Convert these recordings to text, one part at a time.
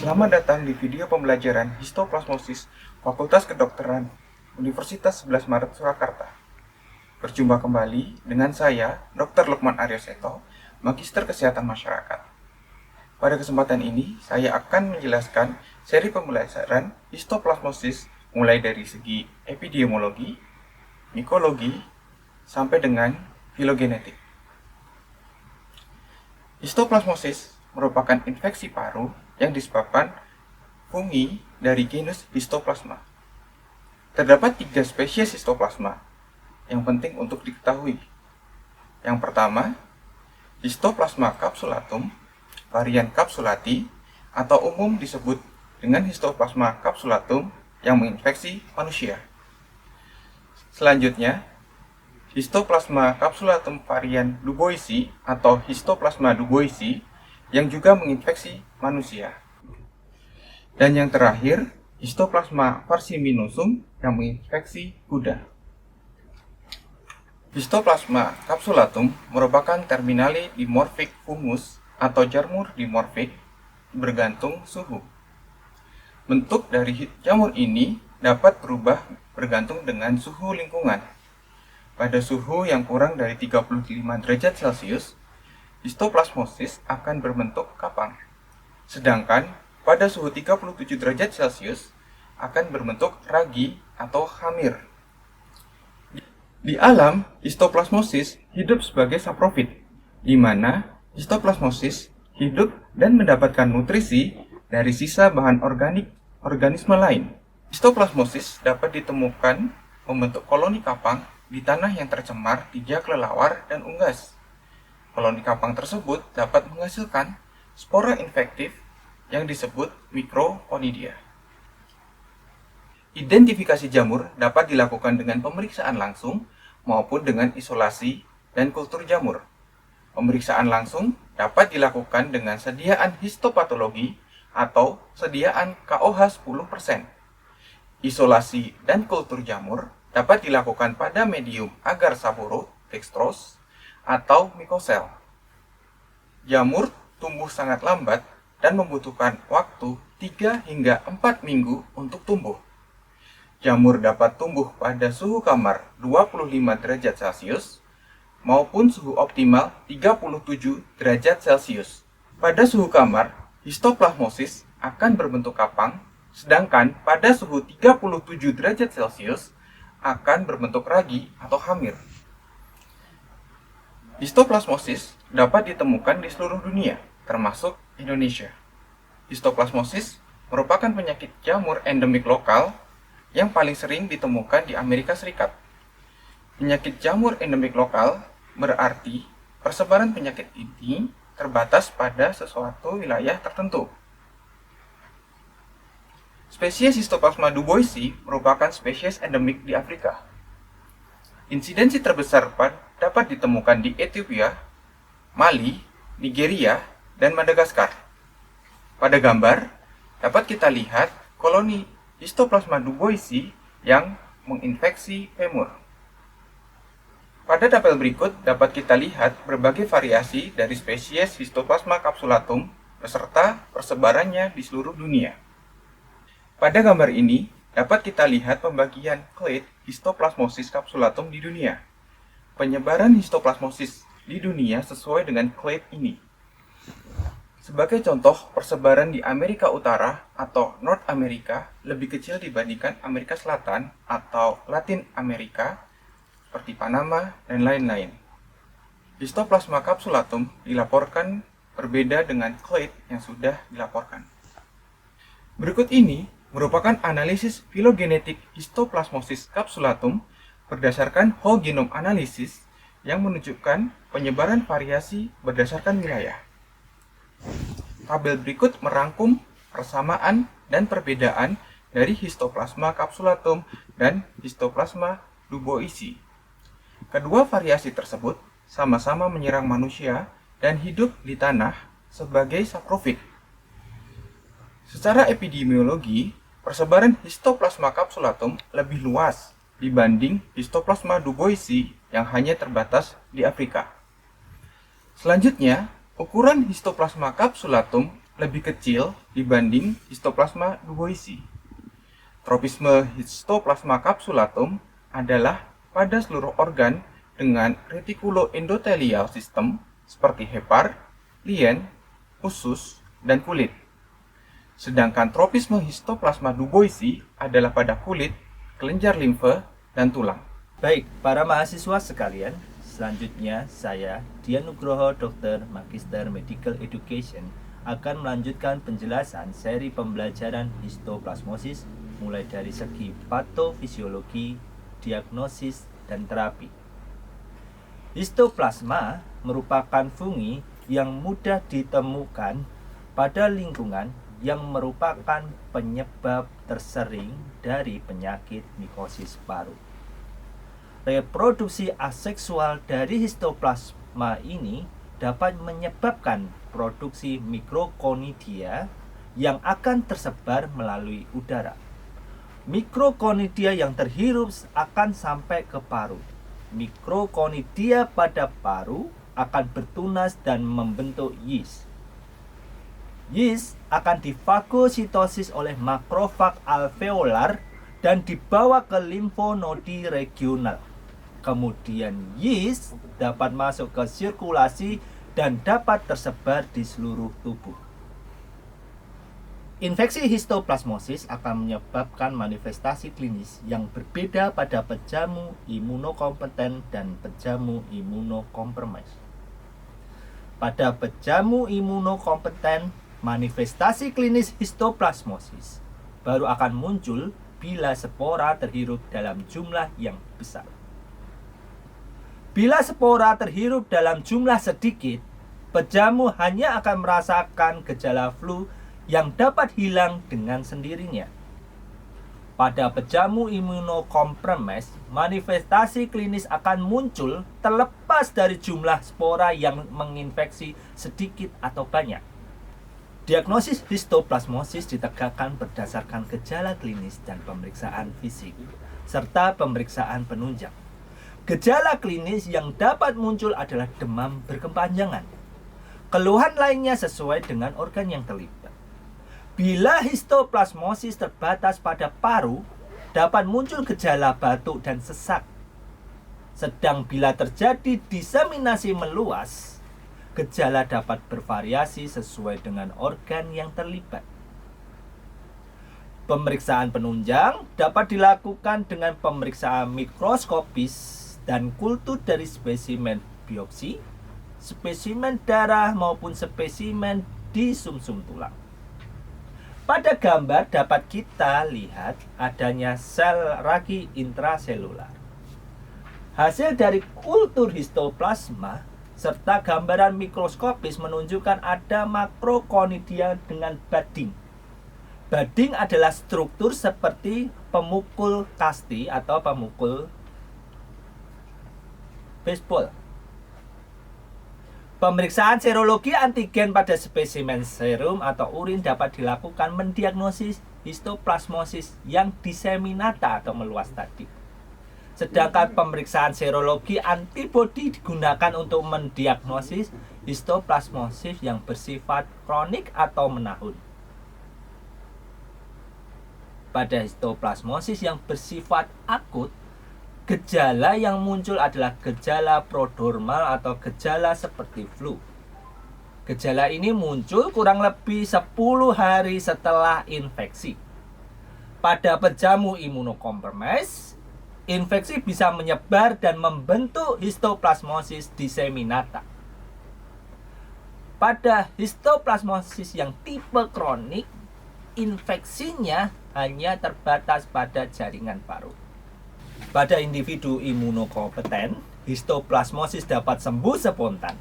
Selamat datang di video pembelajaran histoplasmosis Fakultas Kedokteran Universitas 11 Maret Surakarta. Berjumpa kembali dengan saya, Dr. Lukman Aryo Seto, Magister Kesehatan Masyarakat. Pada kesempatan ini, saya akan menjelaskan seri pembelajaran histoplasmosis mulai dari segi epidemiologi, mikologi, sampai dengan filogenetik. Histoplasmosis merupakan infeksi paru yang disebabkan fungi dari genus Histoplasma. Terdapat 3 spesies Histoplasma yang penting untuk diketahui. Yang pertama, Histoplasma capsulatum, varian capsulati, atau umum disebut dengan Histoplasma capsulatum yang menginfeksi manusia. Selanjutnya, Histoplasma capsulatum varian duboisi atau Histoplasma duboisi yang juga menginfeksi manusia. Dan yang terakhir, Histoplasma parsiminosus yang menginfeksi kuda. Histoplasma capsulatum merupakan terminally dimorphic fungus atau jamur dimorfik bergantung suhu. Bentuk dari jamur ini dapat berubah bergantung dengan suhu lingkungan. Pada suhu yang kurang dari 35 derajat Celcius, histoplasmosis akan berbentuk kapang. Sedangkan pada suhu 37 derajat Celcius akan berbentuk ragi atau khamir. Di alam, histoplasmosis hidup sebagai saprofit, di mana histoplasmosis hidup dan mendapatkan nutrisi dari sisa bahan organik organisme lain. Histoplasmosis dapat ditemukan membentuk koloni kapang di tanah yang tercemar jejak kelelawar dan unggas. Koloni kapang tersebut dapat menghasilkan spora infektif yang disebut Microponidia. Identifikasi jamur dapat dilakukan dengan pemeriksaan langsung maupun dengan isolasi dan kultur jamur. Pemeriksaan langsung dapat dilakukan dengan sediaan histopatologi atau sediaan KOH 10%. Isolasi dan kultur jamur dapat dilakukan pada medium agar saburo, dextrose, atau mikosel. Jamur tumbuh sangat lambat dan membutuhkan waktu 3 hingga 4 minggu untuk tumbuh. Jamur dapat tumbuh pada suhu kamar 25 derajat Celcius maupun suhu optimal 37 derajat Celcius. Pada suhu kamar, histoplasmosis akan berbentuk kapang, sedangkan pada suhu 37 derajat Celcius akan berbentuk ragi atau khamir. Histoplasmosis dapat ditemukan di seluruh dunia, termasuk Indonesia. Histoplasmosis merupakan penyakit jamur endemik lokal yang paling sering ditemukan di Amerika Serikat. Penyakit jamur endemik lokal berarti persebaran penyakit ini terbatas pada sesuatu wilayah tertentu. Spesies Histoplasma duboisi merupakan spesies endemik di Afrika. Insidensi terbesar dapat ditemukan di Ethiopia, Mali, Nigeria, dan Madagaskar. Pada gambar, dapat kita lihat koloni Histoplasma duboisi yang menginfeksi femur. Pada tabel berikut dapat kita lihat berbagai variasi dari spesies Histoplasma capsulatum beserta persebarannya di seluruh dunia. Pada gambar ini, dapat kita lihat pembagian clade histoplasmosis capsulatum di dunia. Penyebaran histoplasmosis di dunia sesuai dengan clade ini. Sebagai contoh, persebaran di Amerika Utara atau North America lebih kecil dibandingkan Amerika Selatan atau Latin Amerika, seperti Panama dan lain-lain. Histoplasma capsulatum dilaporkan berbeda dengan clade yang sudah dilaporkan. Berikut ini merupakan analisis filogenetik histoplasmosis capsulatum berdasarkan whole genome analysis yang menunjukkan penyebaran variasi berdasarkan wilayah. Tabel berikut merangkum persamaan dan perbedaan dari Histoplasma capsulatum dan Histoplasma duboisi. Kedua variasi tersebut sama-sama menyerang manusia dan hidup di tanah sebagai saprofit. Secara epidemiologi, persebaran Histoplasma capsulatum lebih luas dibanding Histoplasma duboisi yang hanya terbatas di Afrika. Selanjutnya, ukuran Histoplasma capsulatum lebih kecil dibanding Histoplasma duboisi. Tropisme Histoplasma capsulatum adalah pada seluruh organ dengan retikuloendotelial system seperti hepar, lien, usus, dan kulit. Sedangkan tropisme Histoplasma duboisi adalah pada kulit, kelenjar limfe, dan tulang. Baik, para mahasiswa sekalian, selanjutnya saya, Dian Nugroho, Dokter Magister Medical Education, akan melanjutkan penjelasan seri pembelajaran histoplasmosis mulai dari segi patofisiologi, diagnosis, dan terapi. Histoplasma merupakan fungi yang mudah ditemukan pada lingkungan yang merupakan penyebab tersering dari penyakit mikosis paru. Reproduksi aseksual dari histoplasma ini dapat menyebabkan produksi mikrokonidia yang akan tersebar melalui udara. Mikrokonidia yang terhirup akan sampai ke paru. Mikrokonidia pada paru akan bertunas dan membentuk yeast. Yeast akan difagositosis oleh makrofag alveolar dan dibawa ke limfonodi regional. Kemudian yeast dapat masuk ke sirkulasi dan dapat tersebar di seluruh tubuh. Infeksi histoplasmosis akan menyebabkan manifestasi klinis yang berbeda pada pejamu imunokompeten dan pejamu imunokompromis. Pada pejamu imunokompeten, manifestasi klinis histoplasmosis baru akan muncul bila spora terhirup dalam jumlah yang besar. Bila spora terhirup dalam jumlah sedikit, pejamu hanya akan merasakan gejala flu yang dapat hilang dengan sendirinya. Pada pejamu imunokompromis, manifestasi klinis akan muncul terlepas dari jumlah spora yang menginfeksi sedikit atau banyak. Diagnosis histoplasmosis ditegakkan berdasarkan gejala klinis dan pemeriksaan fisik, serta pemeriksaan penunjang. Gejala klinis yang dapat muncul adalah demam berkepanjangan. Keluhan lainnya sesuai dengan organ yang terlibat. Bila histoplasmosis terbatas pada paru, dapat muncul gejala batuk dan sesak. Sedang bila terjadi diseminasi meluas, gejala dapat bervariasi sesuai dengan organ yang terlibat. Pemeriksaan penunjang dapat dilakukan dengan pemeriksaan mikroskopis dan kultur dari spesimen biopsi, spesimen darah maupun spesimen di sumsum tulang. Pada gambar dapat kita lihat adanya sel ragi intraselular. Hasil dari kultur histoplasma serta gambaran mikroskopis menunjukkan ada makrokonidia dengan budding. Budding adalah struktur seperti pemukul kasti atau pemukul baseball. Pemeriksaan serologi antigen pada spesimen serum atau urin dapat dilakukan mendiagnosis histoplasmosis yang diseminata atau meluas tadi. Sedangkan pemeriksaan serologi antibodi digunakan untuk mendiagnosis histoplasmosis yang bersifat kronik atau menahun. Pada histoplasmosis yang bersifat akut, gejala yang muncul adalah gejala prodromal atau gejala seperti flu. Gejala ini muncul kurang lebih 10 hari setelah infeksi. Pada pejamu imunokompromis, infeksi bisa menyebar dan membentuk histoplasmosis disseminata. Pada histoplasmosis yang tipe kronik, infeksinya hanya terbatas pada jaringan paru. Pada individu imunokompeten, histoplasmosis dapat sembuh spontan.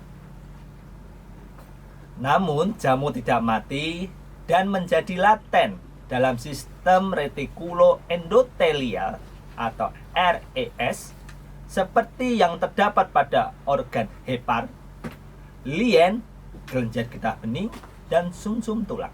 Namun, jamu tidak mati dan menjadi laten dalam sistem retikuloendotelial atau RES seperti yang terdapat pada organ hepar, lien, kelenjar getah bening, dan sumsum tulang.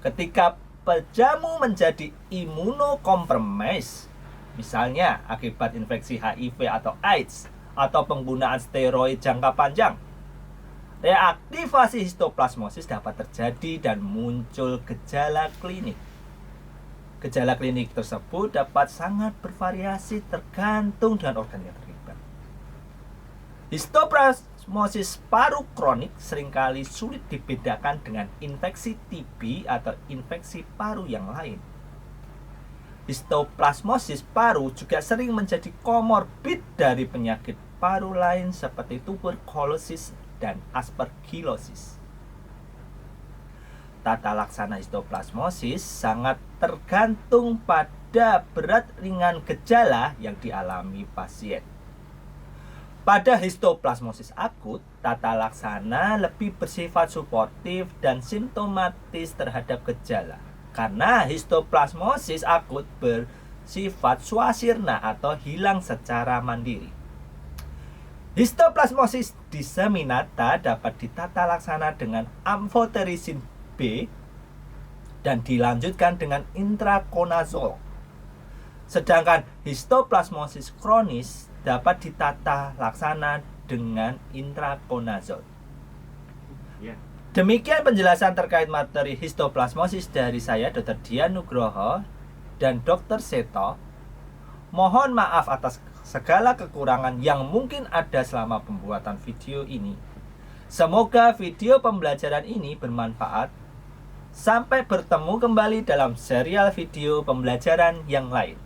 Ketika pejamu menjadi imunokompromis, misalnya akibat infeksi HIV atau AIDS atau penggunaan steroid jangka panjang, reaktivasi histoplasmosis dapat terjadi dan muncul gejala klinik. Gejala klinik tersebut dapat sangat bervariasi tergantung dengan organ yang terlibat. Histoplasmosis paru kronik seringkali sulit dibedakan dengan infeksi TB atau infeksi paru yang lain. Histoplasmosis paru juga sering menjadi komorbid dari penyakit paru lain seperti tuberkulosis dan aspergillosis. Tata laksana histoplasmosis sangat tergantung pada berat ringan gejala yang dialami pasien. Pada histoplasmosis akut, tata laksana lebih bersifat suportif dan simptomatis terhadap gejala. Karena histoplasmosis akut bersifat swasirna atau hilang secara mandiri. Histoplasmosis disseminata dapat ditata laksana dengan amphotericin B dan dilanjutkan dengan intraconazole. Sedangkan histoplasmosis kronis dapat ditata laksana dengan intraconazole. Demikian penjelasan terkait materi histoplasmosis dari saya, Dr. Dian Nugroho dan Dr. Seto. Mohon maaf atas segala kekurangan yang mungkin ada selama pembuatan video ini. Semoga video pembelajaran ini bermanfaat. Sampai bertemu kembali dalam serial video pembelajaran yang lain.